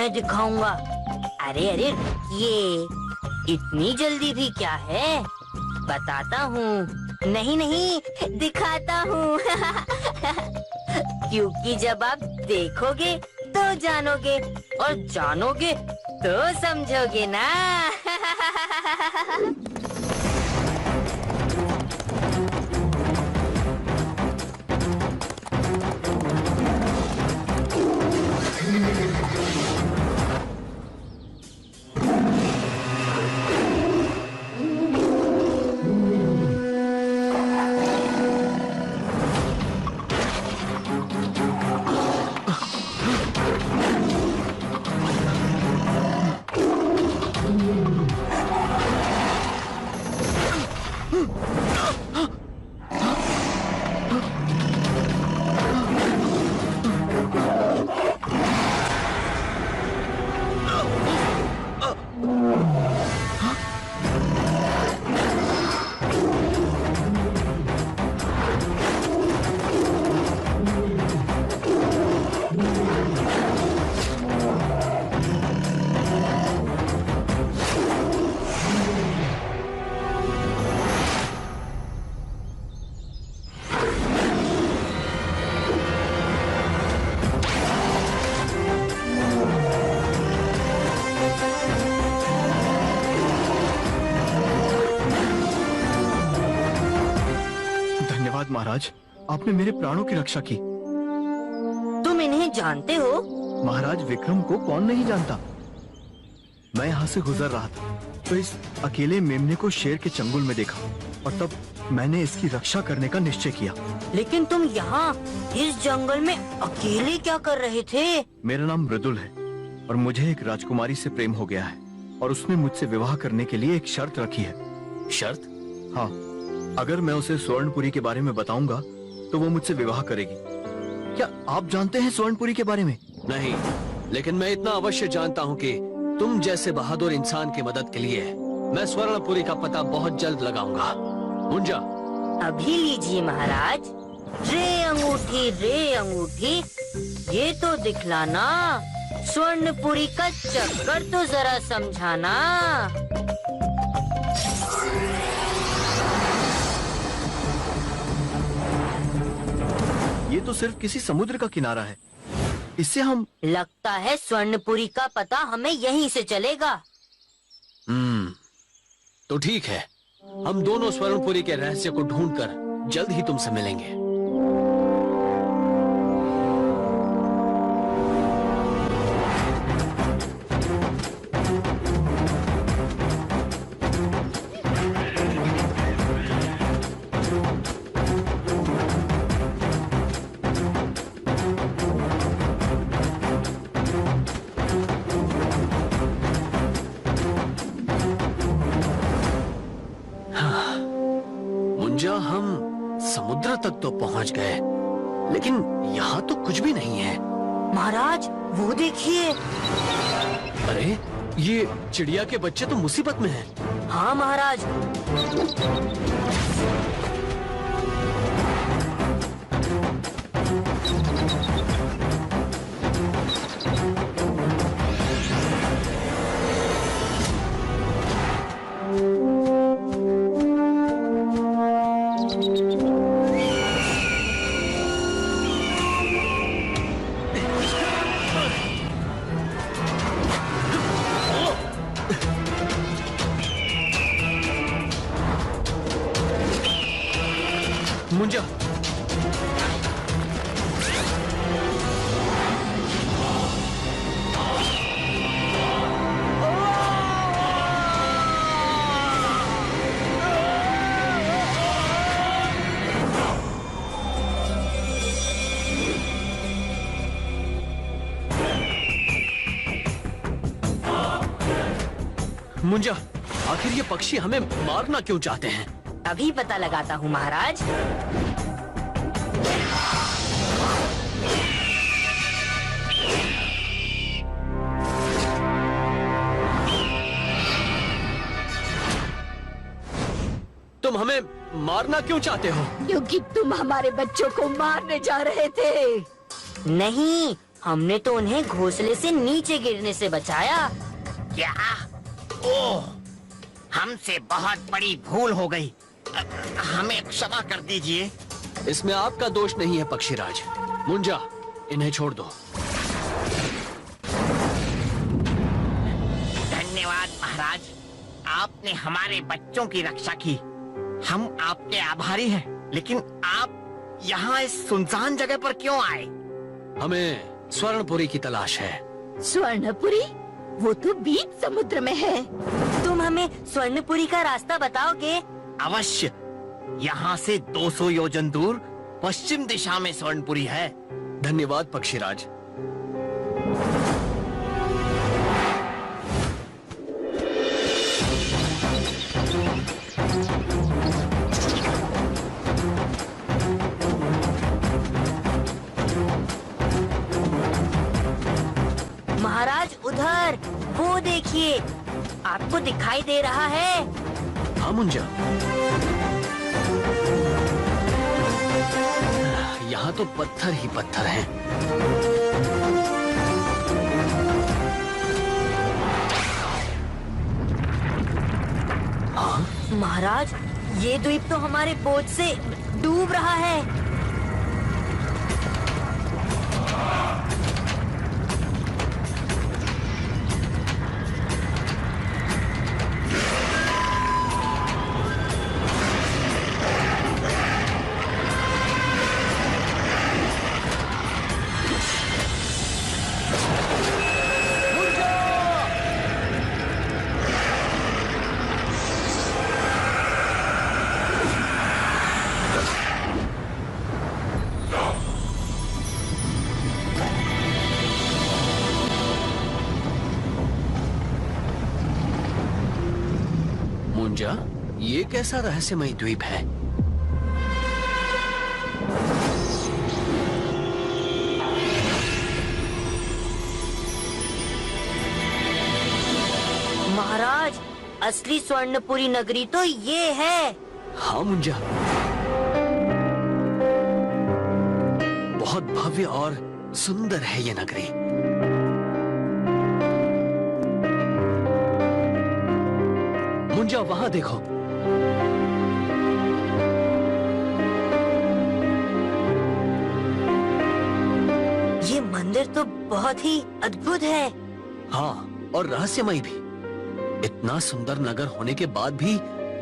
मैं दिखाऊंगा। अरे अरे ये इतनी जल्दी भी क्या है, बताता हूँ। नहीं नहीं दिखाता हूँ। क्योंकि जब आप देखोगे तो जानोगे, और जानोगे तो समझोगे ना। महाराज, आपने मेरे प्राणों की रक्षा की। तुम इन्हें जानते हो? महाराज, विक्रम को कौन नहीं जानता। मैं यहाँ से गुजर रहा था तो इस अकेले मेमने को शेर के चंगुल में देखा, और तब मैंने इसकी रक्षा करने का निश्चय किया। लेकिन तुम यहाँ इस जंगल में अकेले क्या कर रहे थे? मेरा नाम मृदुल है और मुझे एक राजकुमारी से प्रेम हो गया है, और उसने मुझसे विवाह करने के लिए एक शर्त रखी है। शर्त? हाँ, अगर मैं उसे स्वर्णपुरी के बारे में बताऊंगा तो वो मुझसे विवाह करेगी। क्या आप जानते हैं स्वर्णपुरी के बारे में? नहीं, लेकिन मैं इतना अवश्य जानता हूँ कि तुम जैसे बहादुर इंसान की मदद के लिए मैं स्वर्णपुरी का पता बहुत जल्द लगाऊंगा। मुंजा, अभी लीजिए महाराज। रे अंगूठी, ये तो दिखलाना। स्वर्णपुरी का चक्कर तो जरा समझाना। ये तो सिर्फ किसी समुद्र का किनारा है, इससे हम... लगता है स्वर्णपुरी का पता हमें यहीं से चलेगा। तो ठीक है, हम दोनों स्वर्णपुरी के रहस्य को ढूंढकर जल्द ही तुमसे मिलेंगे। हम समुद्र तक तो पहुंच गए, लेकिन यहाँ तो कुछ भी नहीं है। महाराज, वो देखिए। अरे, ये चिड़िया के बच्चे तो मुसीबत में हैं। हाँ महाराज। मुंजा, मुंजा, आखिर ये पक्षी हमें मारना क्यों चाहते हैं? अभी पता लगाता हूँ महाराज। तुम हमें मारना क्यों चाहते हो? क्योंकि तुम हमारे बच्चों को मारने जा रहे थे। नहीं, हमने तो उन्हें घोंसले से नीचे गिरने से बचाया। क्या? ओह, हमसे बहुत बड़ी भूल हो गई। हमें क्षमा कर दीजिए। इसमें आपका दोष नहीं है पक्षीराज। मुंजा, इन्हें छोड़ दो। धन्यवाद महाराज, आपने हमारे बच्चों की रक्षा की। हम आपके आभारी हैं। लेकिन आप यहाँ इस सुनसान जगह पर क्यों आए? हमें स्वर्णपुरी की तलाश है। स्वर्णपुरी? वो तो बीच समुद्र में है। तुम हमें स्वर्णपुरी का रास्ता बताओगे? अवश्य। यहाँ से 200 योजन दूर पश्चिम दिशा में स्वर्णपुरी है। धन्यवाद पक्षीराज। महाराज उधर, वो देखिए, आपको दिखाई दे रहा है? हाँ मुंजा, यहाँ तो पत्थर ही पत्थर हैं। हाँ? महाराज, ये द्वीप तो हमारे बोझ से डूब रहा है। मुंजा, ये कैसा रहस्यमय द्वीप है? महाराज, असली स्वर्णपुरी नगरी तो ये है। हाँ मुंजा, बहुत भव्य और सुंदर है ये नगरी। मुंजा, वहां देखो। ये मंदिर तो बहुत ही अद्भुत है। हाँ, और रहस्यमय भी। इतना सुंदर नगर होने के बाद भी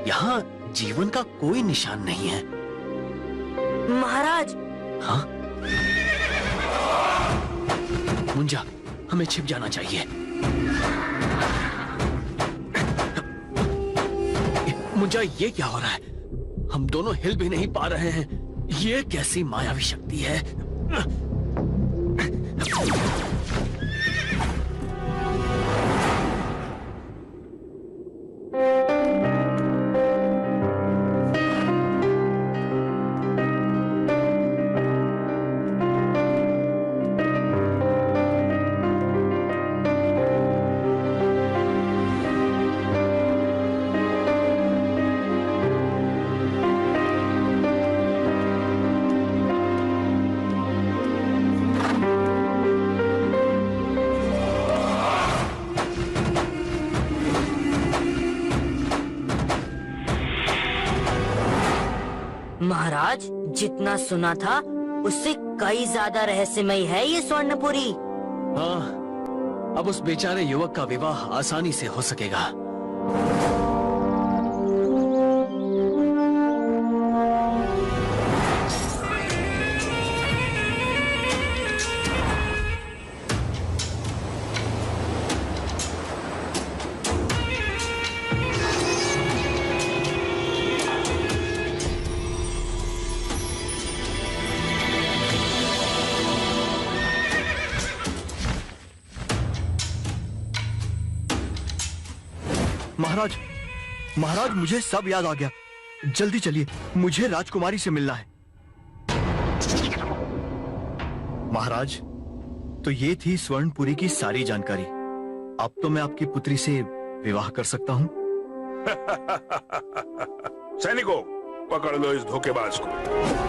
यहाँ जीवन का कोई निशान नहीं है। महाराज। हाँ? मुंजा, हमें छिप जाना चाहिए। मुंजा, ये क्या हो रहा है? हम दोनों हिल भी नहीं पा रहे हैं। ये कैसी मायावी शक्ति है? महाराज, जितना सुना था उससे कई ज्यादा रहस्यमय है ये स्वर्णपुरी। हाँ, अब उस बेचारे युवक का विवाह आसानी से हो सकेगा। महाराज, महाराज, मुझे सब याद आ गया। जल्दी चलिए, मुझे राजकुमारी से मिलना है। महाराज, तो ये थी स्वर्णपुरी की सारी जानकारी। अब तो मैं आपकी पुत्री से विवाह कर सकता हूँ। सैनिकों, पकड़ लो इस धोखेबाज को।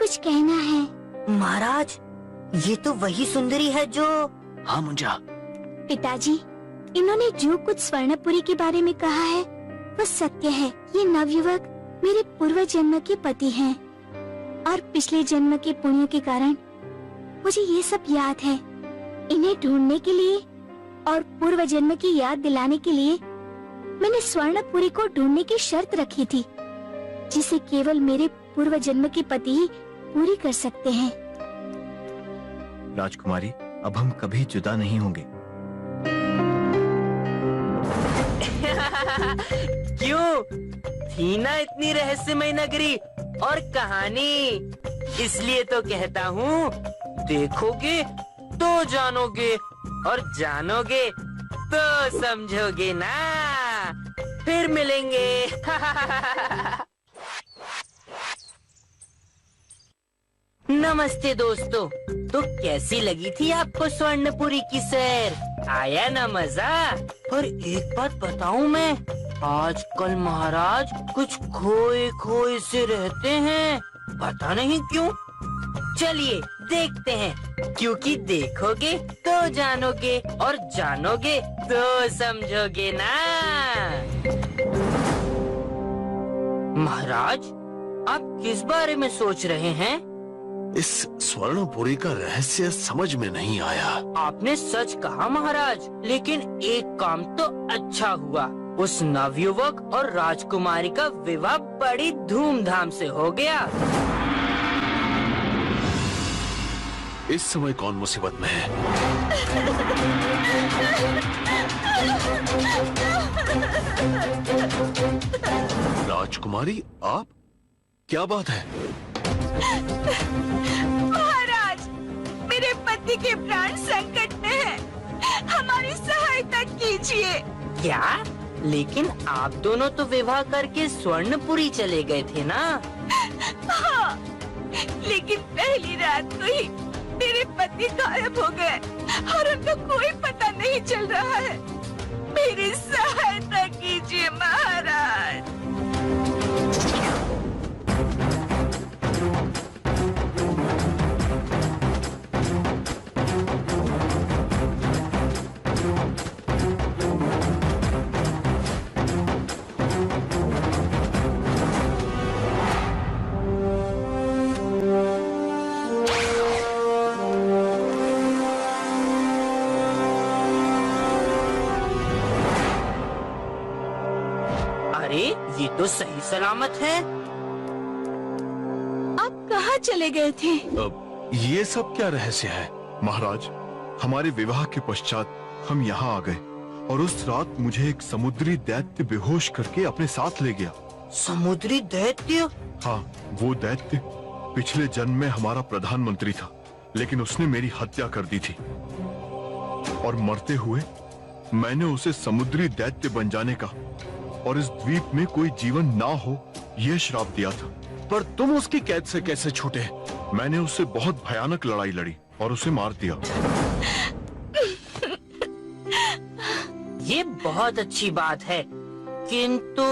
कुछ कहना है। महाराज, ये तो वही सुंदरी है जो... हाँ मुंजा, पिताजी, इन्होंने जो कुछ स्वर्णपुरी के बारे में कहा है वो सत्य है। ये नवयुवक मेरे पूर्व जन्म के पति हैं और पिछले जन्म के पुण्य के कारण मुझे ये सब याद है। इन्हें ढूंढने के लिए और पूर्व जन्म की याद दिलाने के लिए मैंने स्वर्णपुरी को ढूंढने की शर्त रखी थी, जिसे केवल मेरे पूर्व जन्म के पति ही पूरी कर सकते हैं। राजकुमारी, अब हम कभी जुदा नहीं होंगे। क्यों? थी ना इतनी रहस्यमय नगरी और कहानी, इसलिए तो कहता हूँ, देखोगे तो जानोगे और जानोगे तो समझोगे ना। फिर मिलेंगे। नमस्ते दोस्तों, तो कैसी लगी थी आपको स्वर्णपुरी की सैर? आया ना मजा? और एक बात बताऊं मैं, आजकल महाराज कुछ खोए खोए से रहते हैं, पता नहीं क्यों। चलिए देखते हैं, क्योंकि देखोगे तो जानोगे और जानोगे तो समझोगे ना। महाराज, आप किस बारे में सोच रहे हैं? इस स्वर्णपुरी का रहस्य समझ में नहीं आया। आपने सच कहा महाराज, लेकिन एक काम तो अच्छा हुआ, उस नवयुवक और राजकुमारी का विवाह बड़ी धूमधाम से हो गया। इस समय कौन मुसीबत में है? राजकुमारी, आप? क्या बात है? महाराज, मेरे पति के प्राण संकट में हैं। हमारी सहायता कीजिए। क्या? लेकिन आप दोनों तो विवाह करके स्वर्णपुरी चले गए थे ना? हाँ, लेकिन पहली रात को ही मेरे पति गायब हो गए और उनका कोई पता नहीं चल रहा है। मेरी सहायता कीजिए महाराज। ये तो सही सलामत है। आप कहाँ चले गए थे? अब ये सब क्या रहस्य है? महाराज, हमारे विवाह के पश्चात हम यहाँ आ गए और उस रात मुझे एक समुद्री दैत्य बेहोश करके अपने साथ ले गया। समुद्री दैत्य? हाँ, वो दैत्य पिछले जन्म में हमारा प्रधानमंत्री था, लेकिन उसने मेरी हत्या कर दी थी और मरते हुए मैंने उसे समुद्री दैत्य बन जाने का और इस द्वीप में कोई जीवन ना हो यह श्राप दिया था। पर तुम उसकी कैद से कैसे छूटे? मैंने उससे बहुत भयानक लड़ाई लड़ी और उसे मार दिया। ये बहुत अच्छी बात है, किंतु...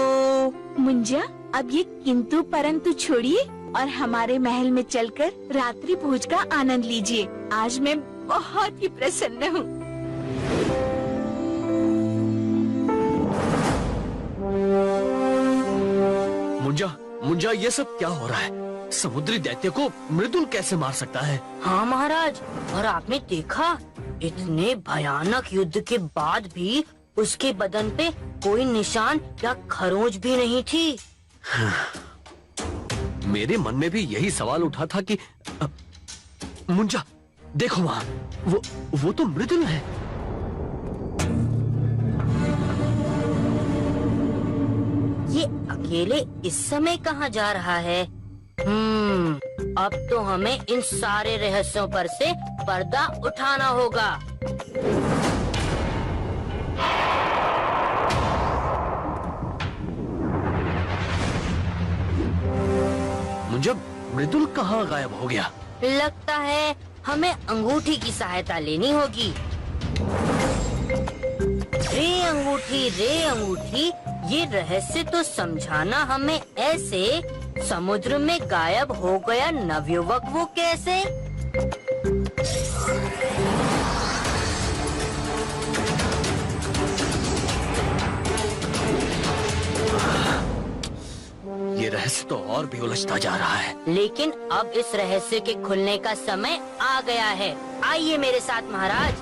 मुंजा, अब ये किंतु परंतु छोड़िए और हमारे महल में चलकर रात्रि भोज का आनंद लीजिए। आज मैं बहुत ही प्रसन्न हूँ। मुंजा, ये सब क्या हो रहा है? समुद्री दैत्य को मृदुल कैसे मार सकता है? हाँ महाराज, और आपने देखा, इतने भयानक युद्ध के बाद भी उसके बदन पे कोई निशान या खरोंच भी नहीं थी। मेरे मन में भी यही सवाल उठा था कि मुंजा, देखो वहाँ, वो तो मृदुल है। ये अकेले इस समय कहाँ जा रहा है? अब तो हमें इन सारे रहस्यों पर से पर्दा उठाना होगा। मुंजा, मृदुल कहाँ गायब हो गया? लगता है हमें अंगूठी की सहायता लेनी होगी। रे अंगूठी, ये रहस्य तो समझाना हमें ऐसे समुद्र में गायब हो गया नवयुवक, वो कैसे? ये रहस्य तो और भी उलझता जा रहा है। लेकिन अब इस रहस्य के खुलने का समय आ गया है। आइए मेरे साथ महाराज।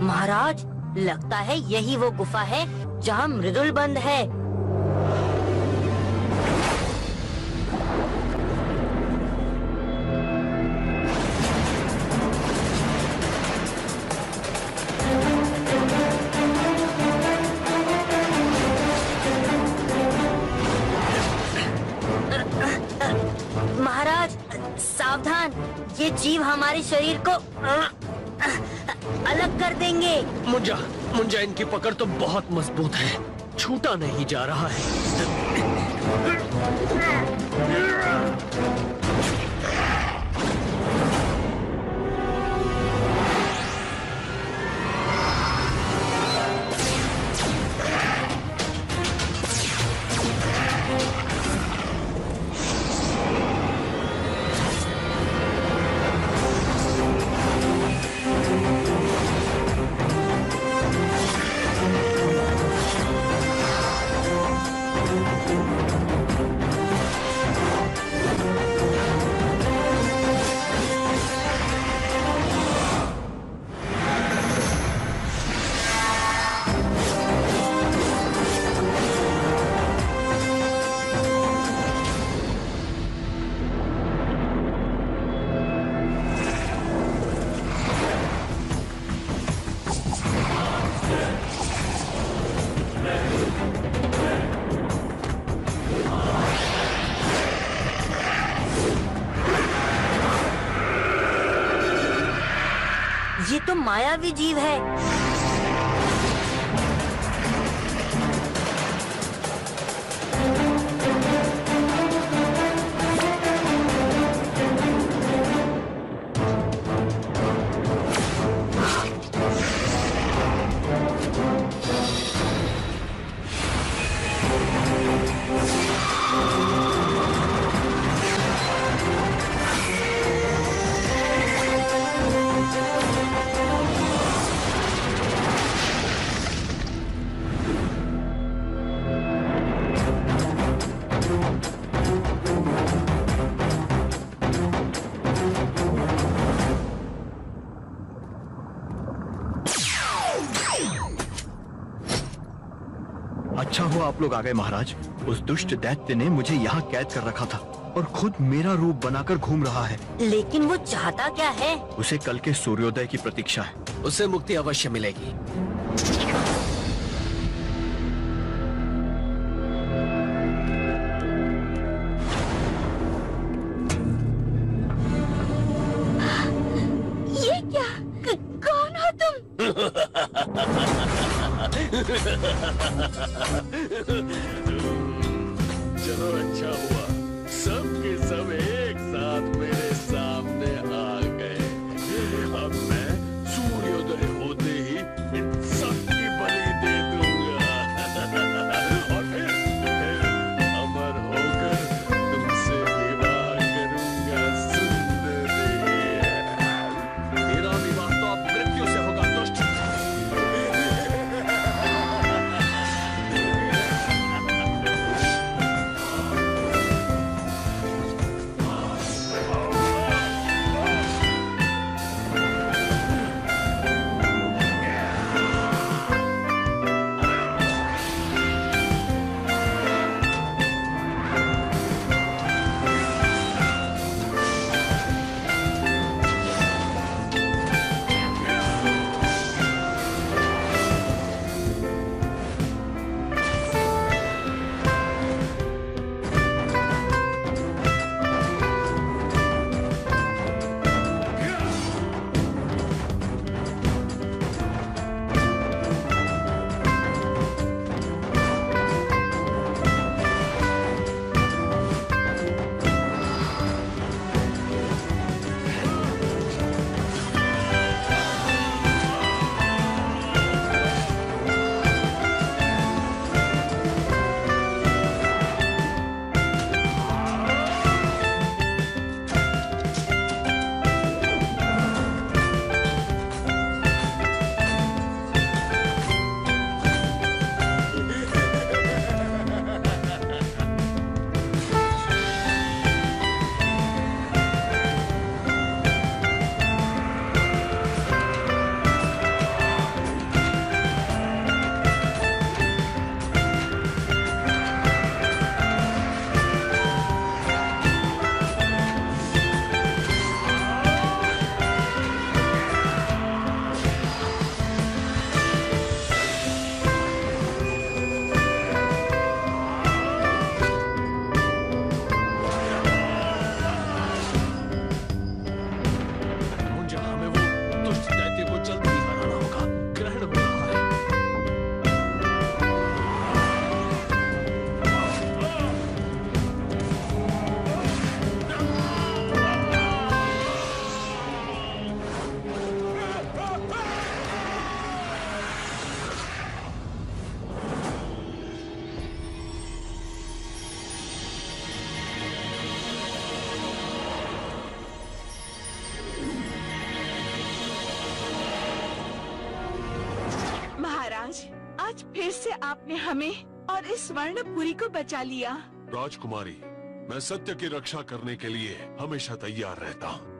महाराज, लगता है यही वो गुफा है जहाँ मृदुल बंद है। महाराज सावधान, ये जीव हमारे शरीर को अलग कर देंगे। मुंजा इनकी पकड़ तो बहुत मजबूत है, छूटा नहीं जा रहा है। ये तो मायावी जीव है। अच्छा हुआ आप लोग आ गए महाराज। उस दुष्ट दैत्य ने मुझे यहाँ कैद कर रखा था और खुद मेरा रूप बनाकर घूम रहा है। लेकिन वो चाहता क्या है? उसे कल के सूर्योदय की प्रतीक्षा है। उसे मुक्ति अवश्य मिलेगी। ये क्या? कौन हो तुम? चलो अच्छा हुआ, सब के सब एक साथ मेरे सामने आ गए। अब मैं सूर्योदय होते ही इन सब की बलि दे दूंगा और फिर अमर होकर तुमसे विवाह करूंगा सुंदरी। तेरा विवाह तो अब मृत्यु से होगा दुष्ट। आज फिर से आपने हमें और इस स्वर्णपुरी को बचा लिया। राजकुमारी, मैं सत्य की रक्षा करने के लिए हमेशा तैयार रहता हूँ।